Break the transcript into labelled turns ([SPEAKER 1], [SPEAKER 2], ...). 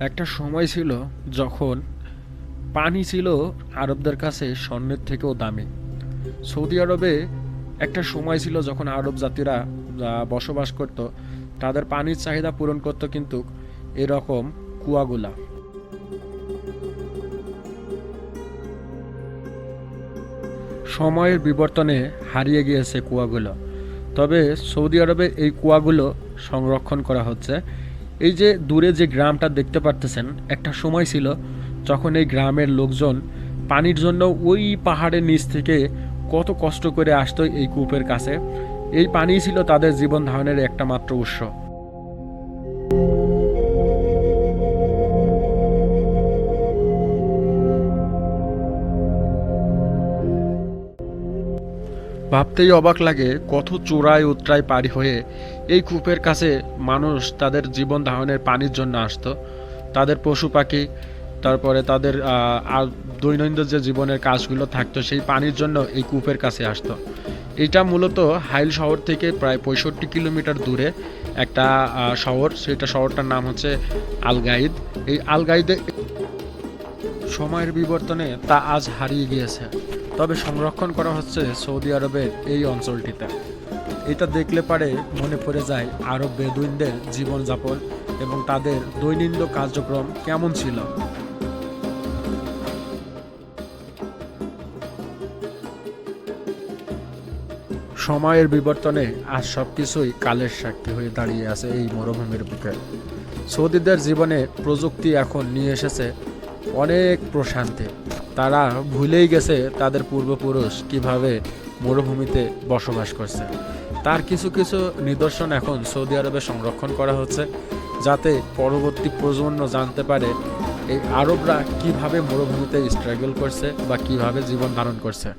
[SPEAKER 1] একটা সময় ছিল যখন পানি ছিল আরবদের কাছে স্বর্ণের থেকেও দামি। সৌদি আরবে একটা সময় ছিল যখন আরব জাতিরা বসবাস করত, তাদের পানির চাহিদা পূরণ করত কিন্তু এরকম কুয়াগুলা। সময়ের বিবর্তনে হারিয়ে গিয়েছে কুয়াগুলো, তবে সৌদি আরবে এই কুয়াগুলো সংরক্ষণ করা হচ্ছে। এই যে দূরে যে গ্রামটা দেখতে পারতেছেন, একটা সময় ছিল যখন এই গ্রামের লোকজন পানির জন্য ওই পাহাড়ের নিচ থেকে কত কষ্ট করে আসতো এই কূপের কাছে। এই পানিই ছিল তাদের জীবন ধারণের একটা মাত্র উৎস। ভাবতেই অবাক লাগে কত চূড়ায় উতরায় পাড়ি হয়ে এই কূপের কাছে মানুষ তাদের জীবন ধারণের পানির জন্য আসতো। তাদের পশু পাখি, তারপরে তাদের দৈনন্দিন যে জীবনের কাজগুলো থাকতো সেই পানির জন্য এই কূপের কাছে আসতো। এটা মূলত হাইল শহর থেকে প্রায় 65 কিলোমিটার দূরে একটা শহর, সেটা শহরটার নাম হচ্ছে আল গাইদ। এই আল গাইদে সময়ের বিবর্তনে তা আজ হারিয়ে গিয়েছে, তবে সংরক্ষণ করা হচ্ছে সৌদি আরবের এই অঞ্চলটিতে। এটা দেখলে পারে মনে পড়ে যায় আরব বেদুইনদের জীবনযাপন এবং তাদের দৈনন্দিন কার্যক্রম কেমন ছিল। সময়ের বিবর্তনে আজ সবকিছুই কালের সাক্ষী হয়ে দাঁড়িয়ে আছে এই মরুভূমির বুকে। সৌদিদের জীবনে প্রযুক্তি এখন নিয়ে এসেছে অনেক প্রশান্তি। তারা ভুলেই গেছে তাদের পূর্বপুরুষ কিভাবে মরুভূমিতে বসবাস করছে। তার কিছু কিছু নিদর্শন এখন সৌদি আরবে সংরক্ষণ করা হচ্ছে, যাতে পরবর্তী প্রজন্ম জানতে পারে এই আরবরা কিভাবে মরুভূমিতে স্ট্রাগল করছে বা কিভাবে জীবন ধারণ করছে।